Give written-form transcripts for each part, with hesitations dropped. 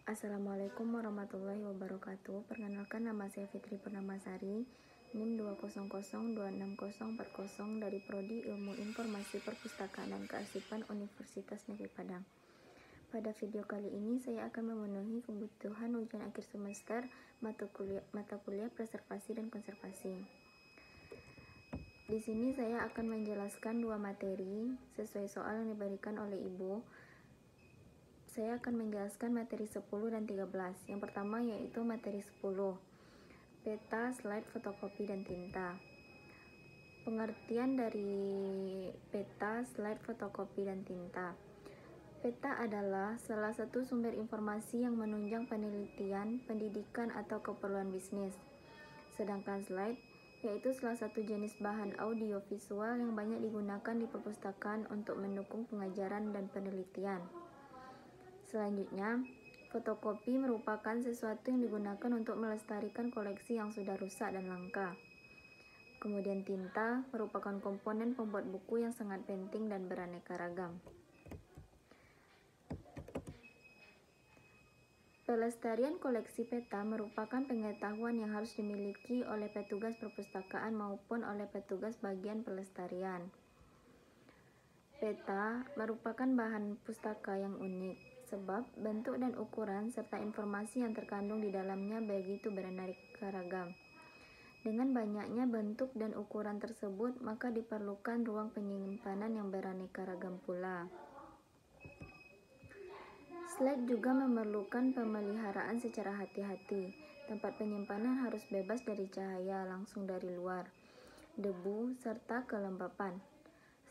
Assalamualaikum warahmatullahi wabarakatuh. Perkenalkan, nama saya Fitri Purnamasari, NIM 200266040 dari Prodi Ilmu Informasi Perpustakaan dan Kearsipan Universitas Negeri Padang. Pada video kali ini saya akan memenuhi kebutuhan ujian akhir semester mata kuliah preservasi dan konservasi. Di sini saya akan menjelaskan dua materi sesuai soal yang diberikan oleh Ibu. Saya akan menjelaskan materi 10 dan 13. Yang pertama yaitu materi 10, peta, slide, fotokopi, dan tinta. Pengertian dari peta, slide, fotokopi, dan tinta. Peta adalah salah satu sumber informasi yang menunjang penelitian, pendidikan, atau keperluan bisnis. Sedangkan slide yaitu salah satu jenis bahan audio visual yang banyak digunakan di perpustakaan untuk mendukung pengajaran dan penelitian. Selanjutnya, fotokopi merupakan sesuatu yang digunakan untuk melestarikan koleksi yang sudah rusak dan langka. Kemudian tinta merupakan komponen pembuat buku yang sangat penting dan beraneka ragam. Pelestarian koleksi peta merupakan pengetahuan yang harus dimiliki oleh petugas perpustakaan maupun oleh petugas bagian pelestarian. Peta merupakan bahan pustaka yang unik, sebab bentuk dan ukuran serta informasi yang terkandung di dalamnya begitu beraneka ragam. Dengan banyaknya bentuk dan ukuran tersebut, maka diperlukan ruang penyimpanan yang beraneka ragam pula. Slide juga memerlukan pemeliharaan secara hati-hati. Tempat penyimpanan harus bebas dari cahaya langsung dari luar, debu, serta kelembapan.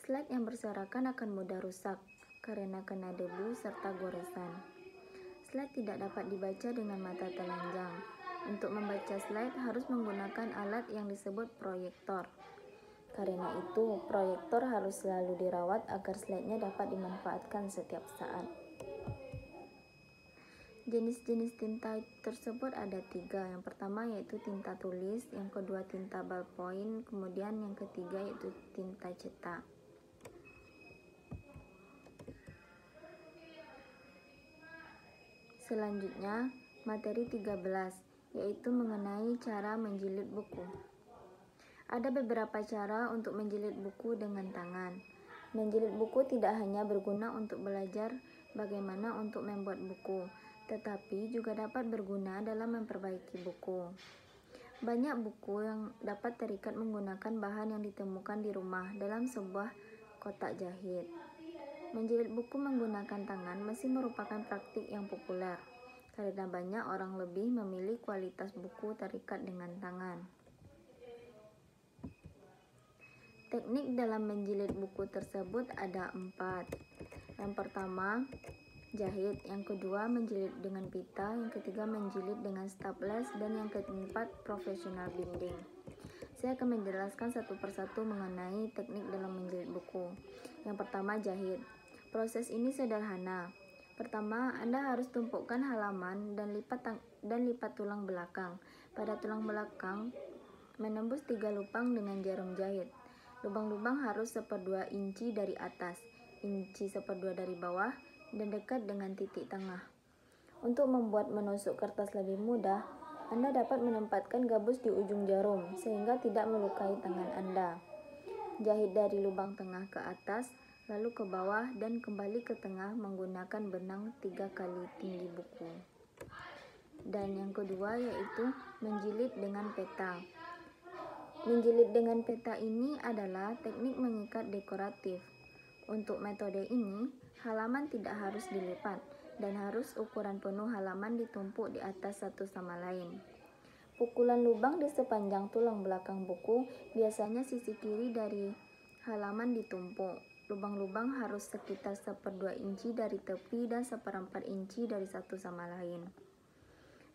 Slide yang berserakan akan mudah rusak karena kena debu serta goresan. Slide tidak dapat dibaca dengan mata telanjang. Untuk membaca slide harus menggunakan alat yang disebut proyektor. Karena itu, proyektor harus selalu dirawat agar slide-nya dapat dimanfaatkan setiap saat. Jenis-jenis tinta tersebut ada 3. Yang pertama yaitu tinta tulis, yang kedua tinta ballpoint, kemudian yang ketiga yaitu tinta cetak. Selanjutnya, materi 13, yaitu mengenai cara menjilid buku. Ada beberapa cara untuk menjilid buku dengan tangan. Menjilid buku tidak hanya berguna untuk belajar bagaimana untuk membuat buku, tetapi juga dapat berguna dalam memperbaiki buku. Banyak buku yang dapat terikat menggunakan bahan yang ditemukan di rumah dalam sebuah kotak jahit. Menjilid buku menggunakan tangan masih merupakan praktik yang populer, karena banyak orang lebih memilih kualitas buku terikat dengan tangan. Teknik dalam menjilid buku tersebut ada 4. Yang pertama, jahit. Yang kedua, menjilid dengan pita. Yang ketiga, menjilid dengan staples. Dan yang keempat, professional binding. Saya akan menjelaskan satu persatu mengenai teknik dalam menjilid buku. Yang pertama, jahit. Proses ini sederhana. Pertama, Anda harus tumpukan halaman dan lipat tulang belakang. Pada tulang belakang, menembus 3 lubang dengan jarum jahit. Lubang-lubang harus 1/2 inci dari atas, inci 1/2 dari bawah, dan dekat dengan titik tengah. Untuk membuat menusuk kertas lebih mudah, Anda dapat menempatkan gabus di ujung jarum, sehingga tidak melukai tangan Anda. Jahit dari lubang tengah ke atas, lalu ke bawah dan kembali ke tengah menggunakan benang 3 kali tinggi buku. Dan yang kedua yaitu menjilid dengan peta. Menjilid dengan peta ini adalah teknik mengikat dekoratif. Untuk metode ini, halaman tidak harus dilipat dan harus ukuran penuh halaman ditumpuk di atas satu sama lain. Pukulan lubang di sepanjang tulang belakang buku, biasanya sisi kiri dari halaman ditumpuk. Lubang-lubang harus sekitar 1/2 inci dari tepi dan 1/4 inci dari satu sama lain.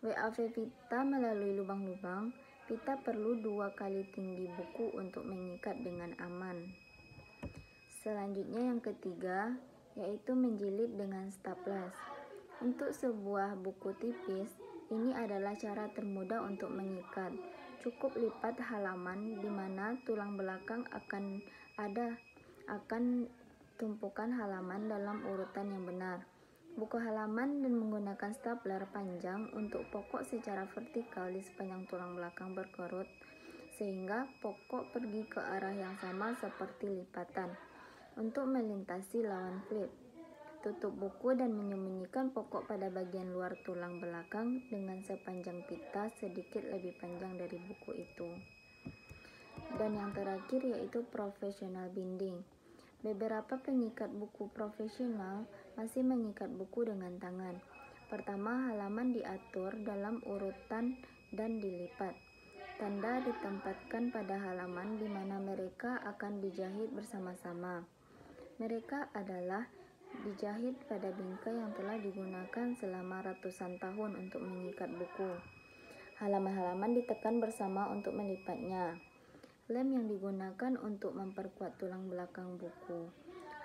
WAV pita melalui lubang-lubang. Pita perlu 2 kali tinggi buku untuk mengikat dengan aman. Selanjutnya yang ketiga, yaitu menjilid dengan staples. Untuk sebuah buku tipis, ini adalah cara termudah untuk mengikat. Cukup lipat halaman di mana tulang belakang akan tumpukan halaman dalam urutan yang benar. Buku halaman dan menggunakan stapler panjang untuk pokok secara vertikal di sepanjang tulang belakang berkerut, sehingga pokok pergi ke arah yang sama seperti lipatan. Untuk melintasi lawan flip, tutup buku dan menyembunyikan pokok pada bagian luar tulang belakang dengan sepanjang pita sedikit lebih panjang dari buku itu. Dan yang terakhir yaitu professional binding. Beberapa pengikat buku profesional masih mengikat buku dengan tangan. Pertama, halaman diatur dalam urutan dan dilipat. Tanda ditempatkan pada halaman di mana mereka akan dijahit bersama-sama. Mereka adalah dijahit pada bingkai yang telah digunakan selama ratusan tahun untuk mengikat buku. Halaman-halaman ditekan bersama untuk melipatnya. Lem yang digunakan untuk memperkuat tulang belakang buku.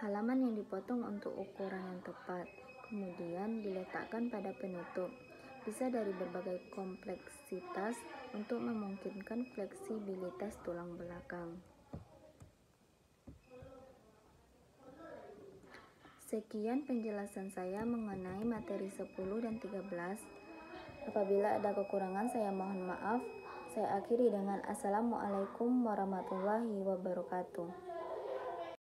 Halaman yang dipotong untuk ukuran yang tepat, kemudian diletakkan pada penutup. Bisa dari berbagai kompleksitas untuk memungkinkan fleksibilitas tulang belakang. Sekian penjelasan saya mengenai materi 10 dan 13. Apabila ada kekurangan saya mohon maaf. Saya akhiri dengan Assalamualaikum warahmatullahi wabarakatuh.